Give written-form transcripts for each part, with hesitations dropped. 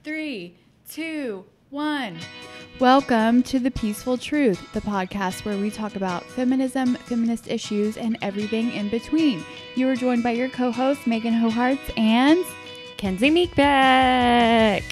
3, 2, 1. Welcome to The Peaceful Truth, the podcast where we talk about feminism, feminist issues, and everything in between. You are joined by your co-hosts, Megan Hoharts and Kenzie Meekbeck.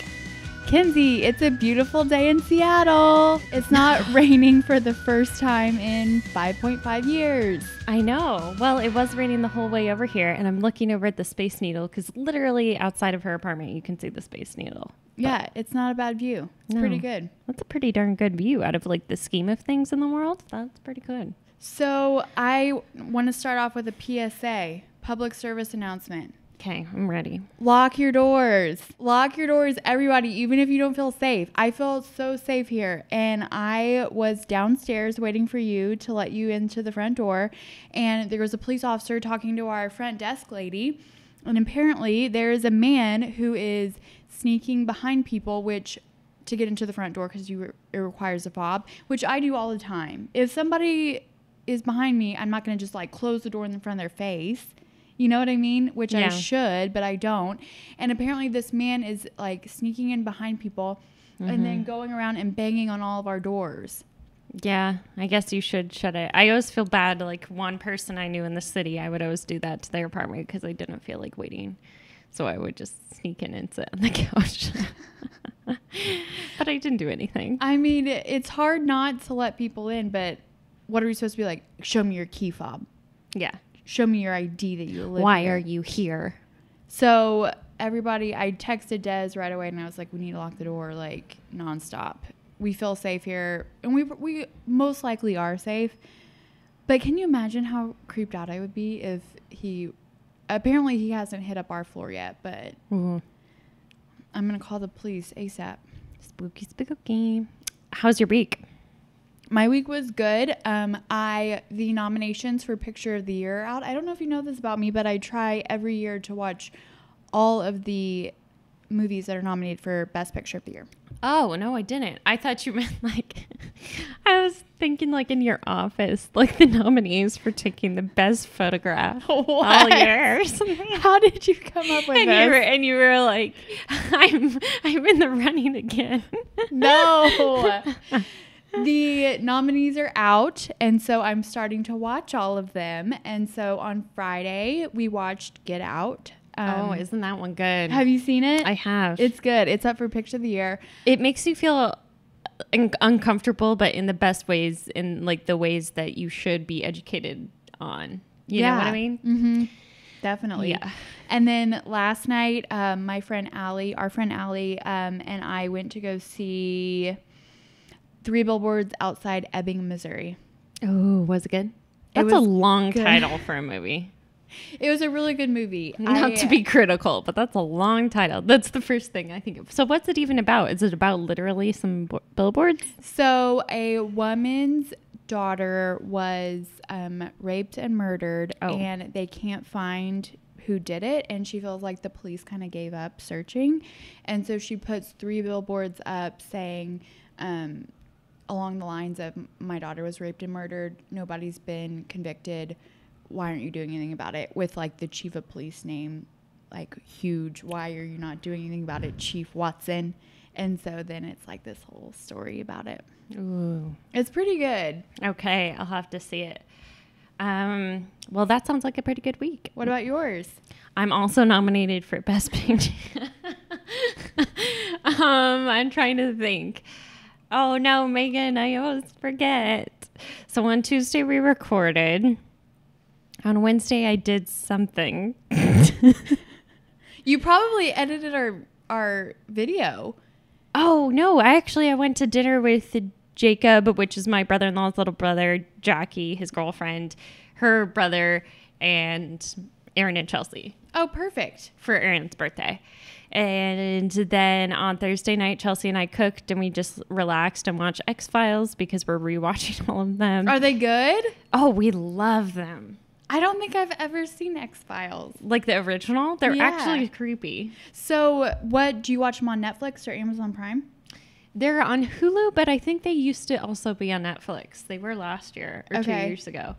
Kenzie, it's a beautiful day in Seattle. It's not raining for the first time in 5.5 years. I know. Well, it was raining the whole way over here, and I'm looking over at the Space Needle because literally outside of her apartment, you can see the Space Needle. Yeah, it's not a bad view. It's pretty good. That's a pretty darn good view out of like the scheme of things in the world. That's pretty good. So I want to start off with a PSA, public service announcement. Okay, I'm ready. Lock your doors. Lock your doors, everybody, even if you don't feel safe. I feel so safe here. And I was downstairs waiting for you to let you into the front door. And there was a police officer talking to our front desk lady. And apparently there is a man who is sneaking behind people, which to get into the front door because it requires a fob, which I do all the time. If somebody is behind me, I'm not going to just like close the door in front of their face. You know what I mean? Which I should, but I don't. And apparently this man is like sneaking in behind people and then going around and banging on all of our doors. Yeah, I guess you should shut it. I always feel bad. Like one person I knew in the city, I would always do that to their apartment because I didn't feel like waiting. So I would just sneak in and sit on the couch. But I didn't do anything. I mean, it's hard not to let people in, but what are we supposed to be like? Show me your key fob. Yeah. Show me your ID that you live Why here. are you here? So everybody, I texted Des right away and I was like, we need to lock the door like nonstop. We feel safe here. And we most likely are safe. But can you imagine how creeped out I would be if apparently he hasn't hit up our floor yet, but I'm going to call the police ASAP. Spooky, spooky. How's your week? My week was good. The nominations for Picture of the Year are out. I don't know if you know this about me, but I try every year to watch all of the movies that are nominated for Best Picture of the Year. Oh, no, I didn't. I thought you meant like, I was thinking like in your office, like the nominees for taking the best photograph all year or something. How did you come up with this? And you were like, I'm in the running again. No. The nominees are out, and so I'm starting to watch all of them. And so on Friday, we watched Get Out. Isn't that one good? Have you seen it? I have. It's good. It's up for Picture of the Year. It makes you feel uncomfortable, but in the best ways, in like the ways that you should be educated on. You know what I mean? Mm-hmm. Definitely. Yeah. And then last night, our friend Allie, and I went to go see 3 Billboards Outside Ebbing, Missouri. Oh, was it good? That's a long title for a movie. It was a really good movie. Not to be critical, but that's a long title. That's the first thing I think of. So what's it even about? Is it about literally some billboards? So a woman's daughter was raped and murdered, and they can't find who did it, and she feels like the police kind of gave up searching. And so she puts 3 billboards up saying along the lines of, my daughter was raped and murdered, nobody's been convicted, why aren't you doing anything about it, with like the chief of police name like huge, why are you not doing anything about it, Chief Watson. And so then it's like this whole story about it. Ooh, it's pretty good. Okay, I'll have to see it. Well, that sounds like a pretty good week. What about yours? I'm also nominated for Best Picture. I'm trying to think. Oh no, Megan, I always forget. So on Tuesday we recorded. On Wednesday I did something. You probably edited our video. Oh no, I went to dinner with Jacob, which is my brother-in-law's little brother, Jackie, his girlfriend, her brother, and Aaron and Chelsea. Oh, perfect. For Aaron's birthday. And then on Thursday night, Chelsea and I cooked and we just relaxed and watched X-Files because we're rewatching all of them. Are they good? Oh, we love them. I don't think I've ever seen X-Files. Like the original? They're actually creepy. So do you watch them on Netflix or Amazon Prime? They're on Hulu, but I think they used to also be on Netflix. They were last year or 2 years ago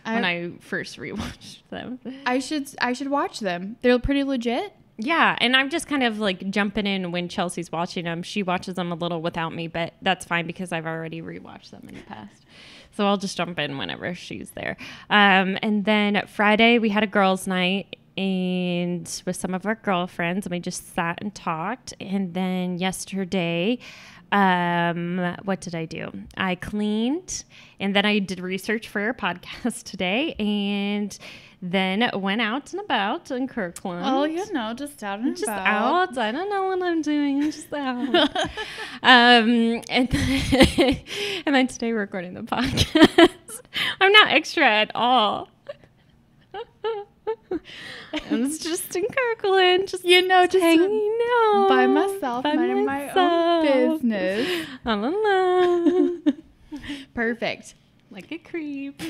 when I first rewatched them. I should watch them. They're pretty legit. Yeah, and I'm just kind of like jumping in when Chelsea's watching them. She watches them a little without me, but that's fine because I've already rewatched them in the past. So I'll just jump in whenever she's there. And then Friday we had a girls' night and with some of our girlfriends, and we just sat and talked. And then yesterday, what did I do? I cleaned, and then I did research for our podcast today, and then went out and about in Kirkland. Oh, just out and just about. Out. I don't know what I'm doing. I'm just out. and then today we're recording the podcast. I'm not extra at all. I was just in Kirkland, just just hanging out by myself, minding my own business. I'm alone. Perfect. Like a creep.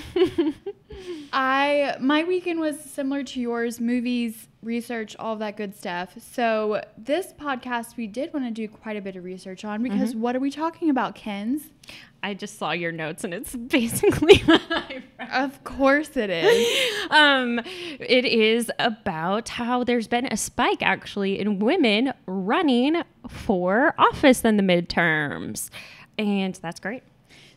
My weekend was similar to yours, movies, research, all of that good stuff. So this podcast we did want to do quite a bit of research on because what are we talking about, Kenz? I just saw your notes and it's basically what I read. Of course it is. It is about how there's been a spike actually in women running for office in the midterms. And that's great.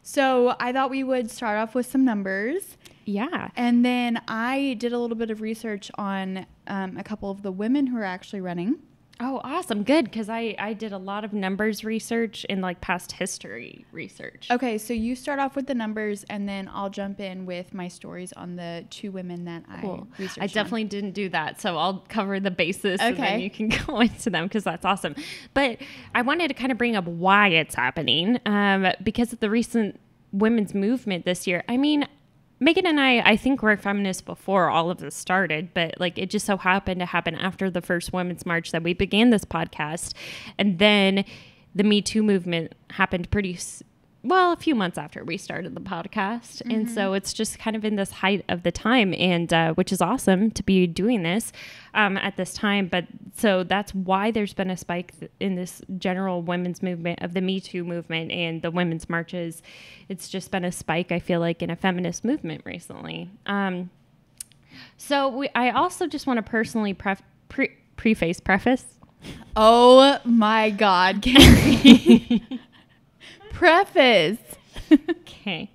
So I thought we would start off with some numbers. Yeah. And then I did a little bit of research on a couple of the women who are actually running. Oh, awesome. Good. Because I did a lot of numbers research and like past history research. Okay. So you start off with the numbers and then I'll jump in with my stories on the two women that I researched. I definitely didn't do that. So I'll cover the basis and then Okay. you can go into them because that's awesome. But I wanted to kind of bring up why it's happening because of the recent women's movement this year. I mean, Megan and I think were feminists before all of this started, but like it just so happened to happen after the first Women's March that we began this podcast. And then the Me Too movement happened a few months after we started the podcast. And so it's just kind of in this height of the time, and which is awesome to be doing this at this time. But so that's why there's been a spike in this general women's movement of the Me Too movement and the women's marches. It's just been a spike, I feel like, in a feminist movement recently. I also just want to personally preface. Oh my God, Carrie. Preface. Okay.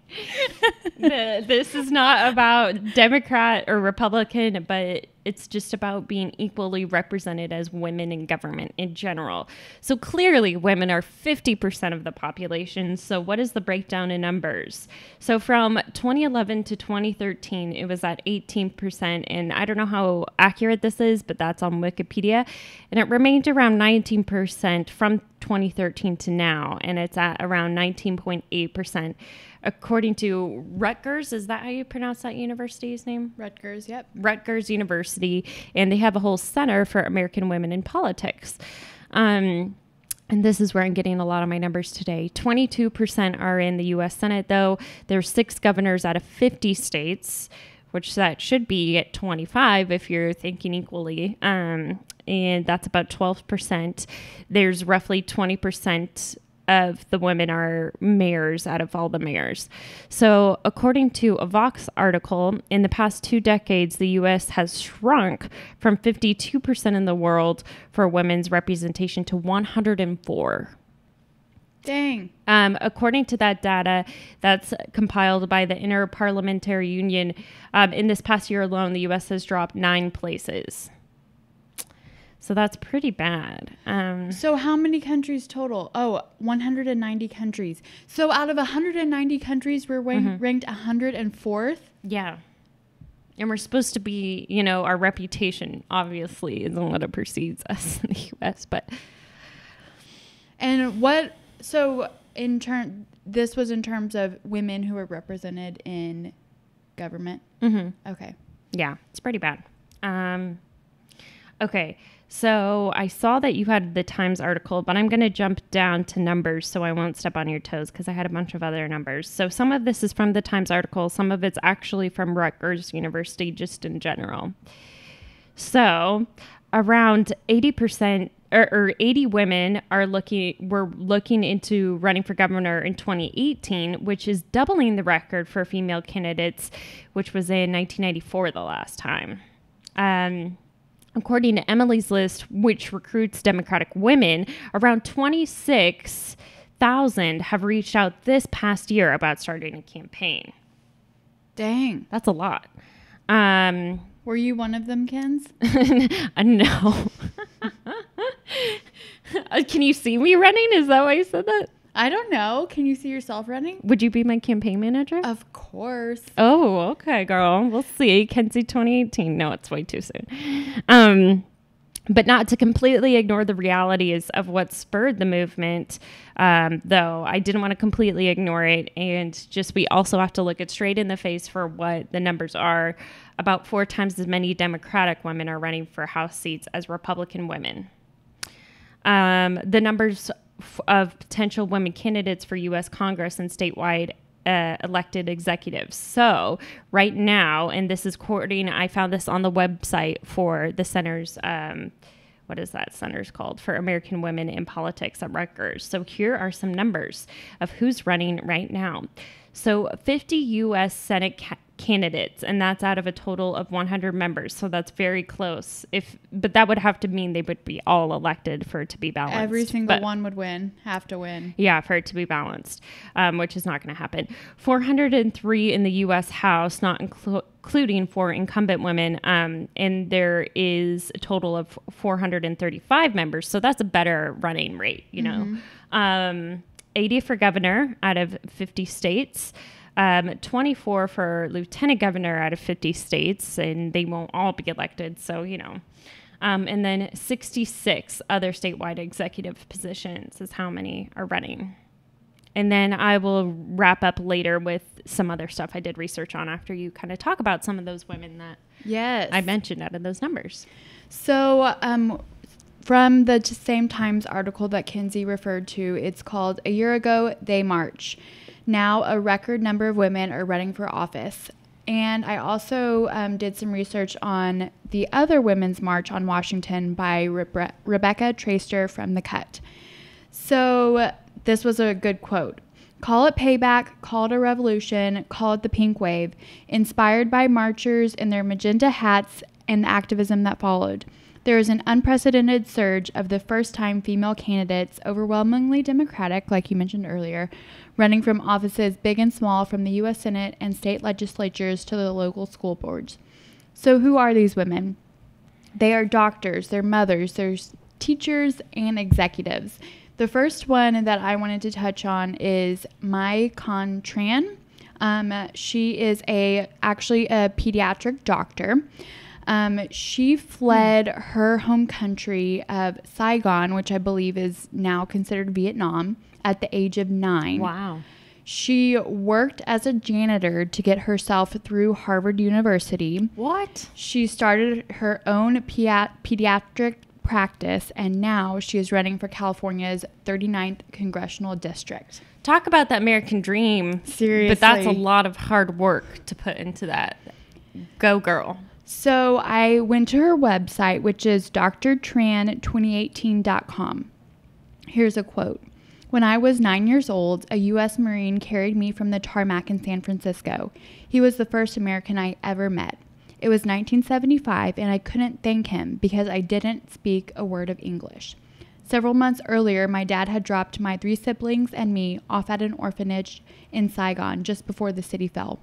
This is not about Democrat or Republican, but it's just about being equally represented as women in government in general. So clearly women are 50% of the population. So what is the breakdown in numbers? So from 2011 to 2013, it was at 18%. And I don't know how accurate this is, but that's on Wikipedia. And it remained around 19% from 2013 to now. And it's at around 19.8%. According to Rutgers, is that how you pronounce that university's name? Rutgers, yep. Rutgers University, and they have a whole center for American women in politics. And this is where I'm getting a lot of my numbers today. 22% are in the U.S. Senate, though. There's 6 governors out of 50 states, which that should be at 25 if you're thinking equally. And that's about 12%. There's roughly 20% of the women are mayors out of all the mayors. So according to a Vox article, in the past 2 decades, the U.S. has shrunk from 52% in the world for women's representation to 104. Dang. According to that data that's compiled by the Inter-Parliamentary Union, in this past year alone, the U.S. has dropped 9 places. So that's pretty bad. So how many countries total? 190 countries. So out of 190 countries, we're ranked 104th? Yeah. And we're supposed to be, our reputation, obviously, isn't what it precedes us in the U.S., but... And this was in terms of women who were represented in government? Mm-hmm. Okay. Yeah, it's pretty bad. Okay, so I saw that you had the Times article, but I'm going to jump down to numbers so I won't step on your toes because I had a bunch of other numbers. So some of this is from the Times article. Some of it's actually from Rutgers University, just in general. So around 80% or 80 women were looking into running for governor in 2018, which is doubling the record for female candidates, which was in 1994 the last time. According to Emily's List, which recruits Democratic women, around 26,000 have reached out this past year about starting a campaign. Dang. That's a lot. Were you one of them, Kens? No. Can you see me running? Is that why you said that? I don't know. Can you see yourself running? Would you be my campaign manager? Of course. Oh, okay, girl. We'll see. Kenzie 2018. No, it's way too soon. But not to completely ignore the realities of what spurred the movement, though I didn't want to completely ignore it. And just we also have to look it straight in the face for what the numbers are. About 4 times as many Democratic women are running for House seats as Republican women. The numbers of potential women candidates for U.S. Congress and statewide elected executives. So right now, and this is according, I found this on the website for the center's, what is that center's called? For American Women in Politics at Rutgers. So here are some numbers of who's running right now. So 50 U.S. Senate candidates, and that's out of a total of 100 members. So that's very close. But that would have to mean they would be all elected for it to be balanced. Every single one would have to win. Yeah, for it to be balanced, which is not going to happen. 403 in the U.S. House, not including 4 incumbent women, and there is a total of 435 members. So that's a better running rate, you know. 80 for governor out of 50 states. 24 for lieutenant governor out of 50 states, and they won't all be elected. So, you know, and then 66 other statewide executive positions is how many are running. And then I will wrap up later with some other stuff I did research on after you kind of talk about some of those women that I mentioned out of those numbers. So, from the same Times article that Kenzie referred to, it's called "A Year Ago, They March." Now, a record number of women are running for office. And I also did some research on the other Women's March on Washington by Rebecca Traister from The Cut. So this was a good quote. "Call it payback, call it a revolution, call it the pink wave, inspired by marchers in their magenta hats and the activism that followed. There is an unprecedented surge of the first-time female candidates, overwhelmingly Democratic, like you mentioned earlier, running from offices big and small, from the U.S. Senate and state legislatures to the local school boards." So who are these women? They are doctors, they're mothers, there's teachers, and executives. The first one that I wanted to touch on is Mai Con Tran. She is actually a pediatric doctor. She fled her home country of Saigon, which I believe is now considered Vietnam, at the age of 9. Wow. She worked as a janitor to get herself through Harvard University. What? She started her own pediatric practice, and now she is running for California's 39th congressional district. Talk about the American dream. Seriously. But that's a lot of hard work to put into that. Go, girl. So I went to her website, which is drtran2018.com. Here's a quote. "When I was 9 years old, a U.S. Marine carried me from the tarmac in San Francisco. He was the first American I ever met. It was 1975, and I couldn't thank him because I didn't speak a word of English. Several months earlier, my dad had dropped my 3 siblings and me off at an orphanage in Saigon just before the city fell.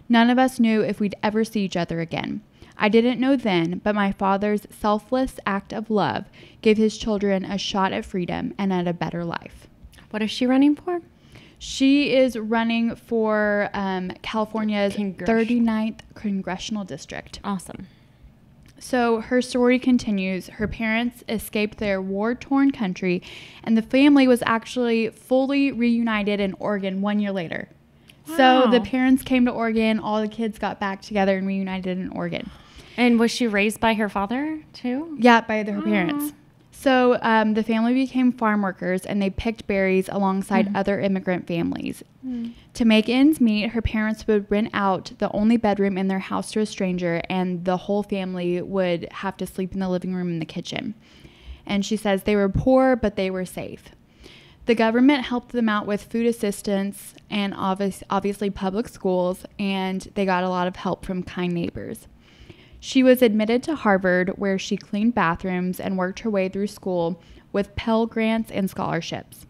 None of us knew if we'd ever see each other again. I didn't know then, but my father's selfless act of love gave his children a shot at freedom and at a better life." What is she running for? She is running for California's 39th congressional district. Awesome. So her story continues. Her parents escaped their war-torn country, and the family was actually fully reunited in Oregon 1 year later. Wow. So the parents came to Oregon, all the kids got back together and reunited in Oregon. And was she raised by her father too? Yeah, by her parents. So the family became farm workers, and they picked berries alongside other immigrant families. To make ends meet, her parents would rent out the only bedroom in their house to a stranger, and the whole family would have to sleep in the living room and the kitchen. And she says they were poor, but they were safe. The government helped them out with food assistance and obviously public schools, and they got a lot of help from kind neighbors. She was admitted to Harvard, where she cleaned bathrooms and worked her way through school with Pell Grants and scholarships.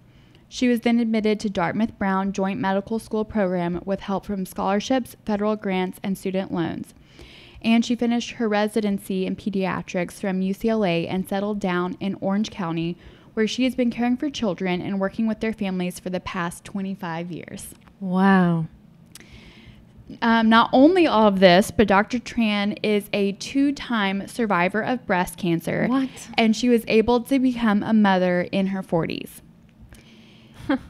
She was then admitted to Dartmouth Brown Joint Medical School program with help from scholarships, federal grants, and student loans. And she finished her residency in pediatrics from UCLA and settled down in Orange County, where she has been caring for children and working with their families for the past 25 years. Wow. Not only all of this, but Dr. Tran is a 2-time survivor of breast cancer. What? And she was able to become a mother in her 40s.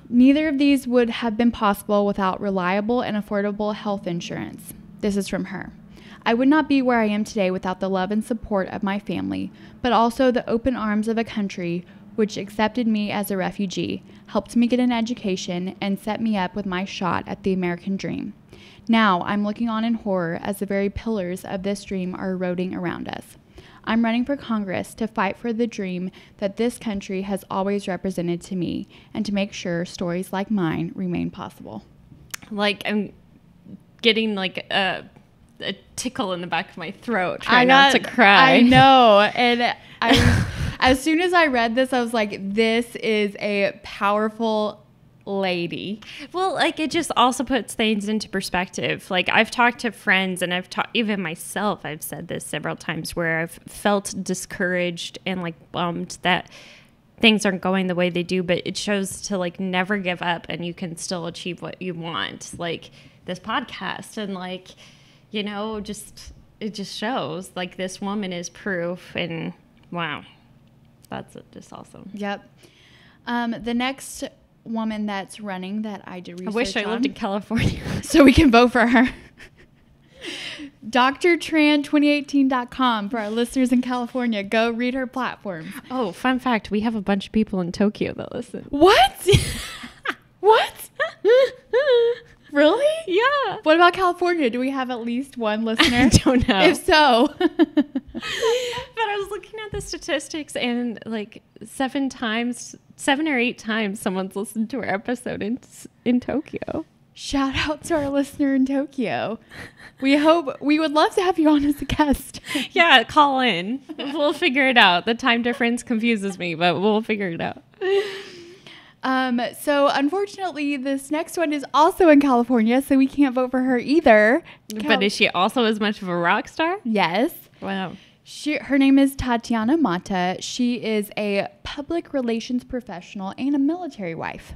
Neither of these would have been possible without reliable and affordable health insurance. This is from her. I would not be where I am today without the love and support of my family, but also the open arms of a country which accepted me as a refugee, helped me get an education, and set me up with my shot at the American dream. Now I'm looking on in horror as the very pillars of this dream are eroding around us. I'm running for Congress to fight for the dream that this country has always represented to me and to make sure stories like mine remain possible. Like, I'm getting like a tickle in the back of my throat, trying not to cry. I know. And as soon as I read this, I was like, this is a powerful lady. Well, like, it just also puts things into perspective. Like, I've talked to friends, and I've talked, even myself, I've said this several times, where I've felt discouraged and like bummed that things aren't going the way they do, but it shows to like never give up, and you can still achieve what you want. Like this podcast, and like, you know, it just shows like this woman is proof, and wow, that's just awesome. Yep. The next woman that's running that I did research on. I wish I lived in California. So we can vote for her. drtran2018.com for our listeners in California. Go read her platform. Oh, fun fact. We have a bunch of people in Tokyo that listen. What? What? Really? Yeah. What about California? Do we have at least one listener? I don't know. If so. But I was looking at the statistics, and like 7 or 8 times someone's listened to our episode in Tokyo. Shout out to our listener in Tokyo. We would love to have you on as a guest. Yeah, call in. We'll figure it out. The time difference confuses me, but we'll figure it out. So unfortunately, this next one is also in California, so we can't vote for her either. But is she also as much of a rock star? Yes. Wow. Her name is Tatiana Mata. She is a public relations professional and a military wife.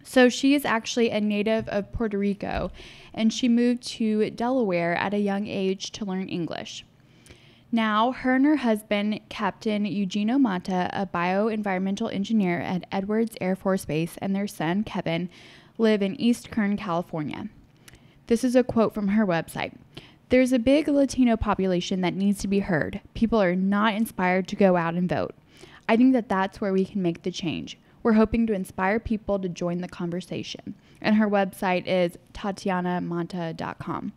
So she is actually a native of Puerto Rico, and she moved to Delaware at a young age to learn English. Now, her and her husband, Captain Eugenio Mata, a bioenvironmental engineer at Edwards Air Force Base, and their son, Kevin, live in East Kern, California. This is a quote from her website. There's a big Latino population that needs to be heard. People are not inspired to go out and vote. I think that that's where we can make the change. We're hoping to inspire people to join the conversation. And her website is tatianamanta.com.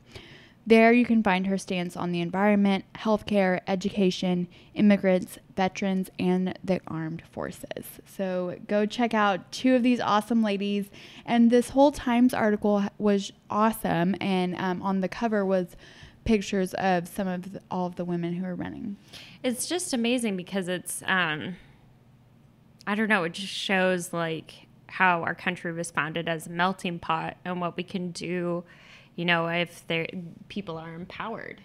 There you can find her stance on the environment, healthcare, education, immigrants, veterans, and the armed forces. So go check out 2 of these awesome ladies. And this whole Times article was awesome. And on the cover was pictures of all of the women who are running. It's just amazing because it's, I don't know, it just shows like how our country was founded as a melting pot and what we can do, you know, if people are empowered.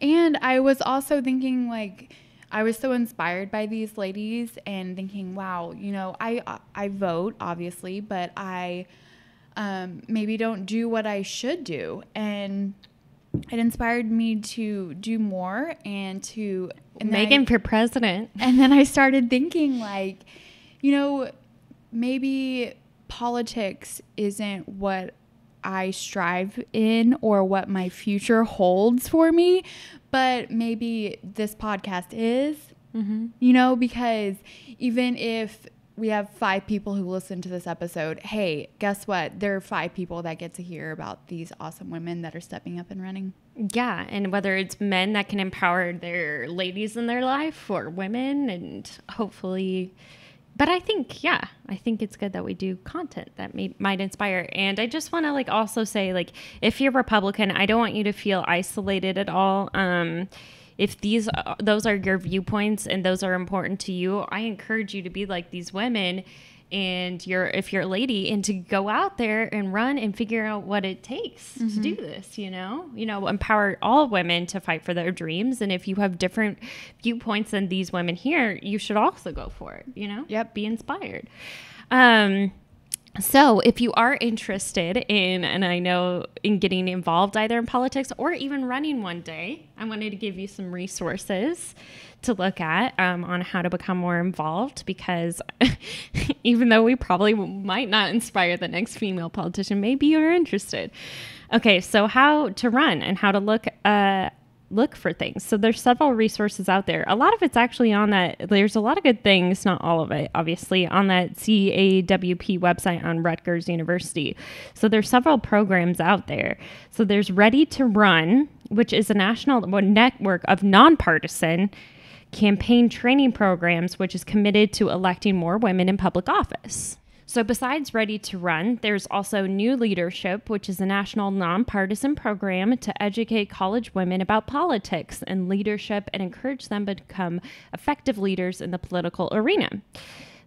And I was also thinking, like, I was so inspired by these ladies and thinking, wow, you know, I vote, obviously, but I maybe don't do what I should do. And it inspired me to do more and to... Meghan for president. And then I started thinking, like, you know, maybe politics isn't what I strive in or what my future holds for me, but maybe this podcast is, you know, because even if we have 5 people who listen to this episode, hey, guess what? There are 5 people that get to hear about these awesome women that are stepping up and running. Yeah, and whether it's men that can empower their ladies in their life or women, and hopefully But I think it's good that we do content that might inspire. And I just want to like also say, like, if you're Republican, I don't want you to feel isolated at all. If those are your viewpoints and those are important to you, I encourage you to be like these women. And if you're a lady, and to go out there and run and figure out what it takes to do this, empower all women to fight for their dreams. And if you have different viewpoints than these women here, you should also go for it, Yep. Be inspired. So if you are interested in getting involved either in politics or even running one day, I wanted to give you some resources to look at on how to become more involved, because even though we probably might not inspire the next female politician, maybe you're interested. Okay, so how to run and how to look for things. So there's several resources out there. A lot of it's actually on that. There's a lot of good things, not all of it, obviously, on that CAWP website on Rutgers University. So there's several programs out there. So there's Ready to Run, which is a national network of nonpartisan campaign training programs, which is committed to electing more women in public office. So besides Ready to Run, there's also New Leadership, which is a national nonpartisan program to educate college women about politics and leadership and encourage them to become effective leaders in the political arena.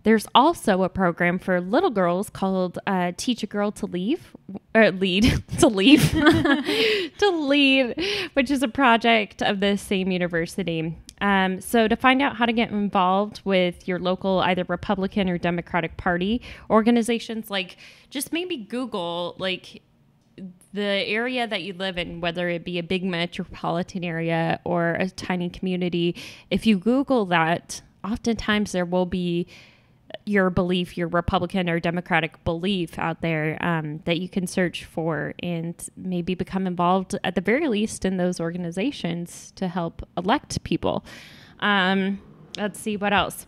There's also a program for little girls called Teach a Girl to Lead, to Lead, which is a project of the same university. So to find out how to get involved with your local either Republican or Democratic Party organizations, like just maybe Google like the area that you live in, whether it be a big metropolitan area or a tiny community. If you Google that, oftentimes there will be your Republican or Democratic belief out there that you can search for and maybe become involved at the very least in those organizations to help elect people. Let's see what else.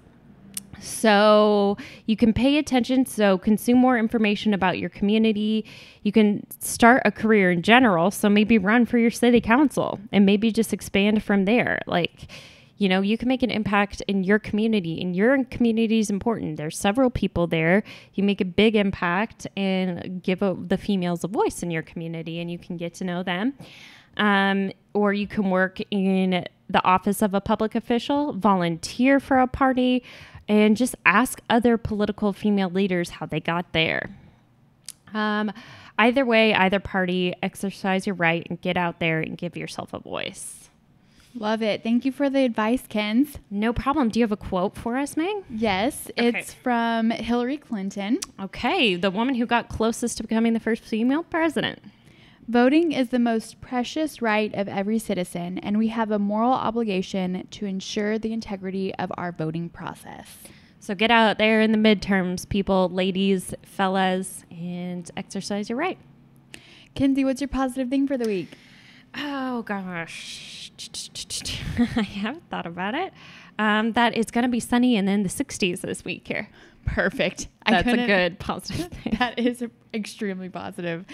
So you can pay attention, so consume more information about your community. You can start a career in general, so maybe run for your city council and maybe just expand from there. Like, you can make an impact in your community, and your community is important. There's several people there. You make a big impact and give the females a voice in your community, and you can get to know them. Or you can work in the office of a public official, volunteer for a party, and just ask other political female leaders how they got there. Either way, either party, exercise your right and get out there and give yourself a voice. Love it. Thank you for the advice, Kenz. No problem. Do you have a quote for us, Meg? Yes. Okay. It's from Hillary Clinton. Okay. The woman who got closest to becoming the first female president. Voting is the most precious right of every citizen, and we have a moral obligation to ensure the integrity of our voting process. So get out there in the midterms, people, ladies, fellas, and exercise your right. Kenzie, what's your positive thing for the week? Oh, gosh. I haven't thought about it. That it's going to be sunny and in the 60s this week here. Perfect. That's a good positive thing. That is extremely positive.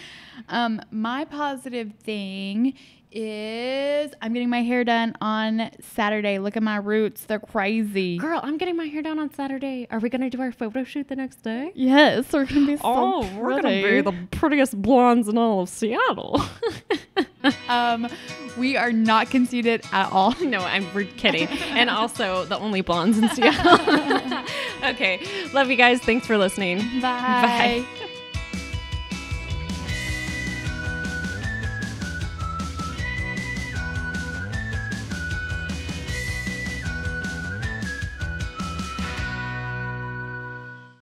My positive thing is I'm getting my hair done on Saturday. Look at my roots. They're crazy. Girl, I'm getting my hair done on Saturday. Are we going to do our photo shoot the next day? Yes. We're going to be so pretty. We're going to be the prettiest blondes in all of Seattle. We are not conceited at all. No, we're kidding. And also the only blondes in Seattle. Okay. Love you guys. Thanks for listening. Bye. Bye.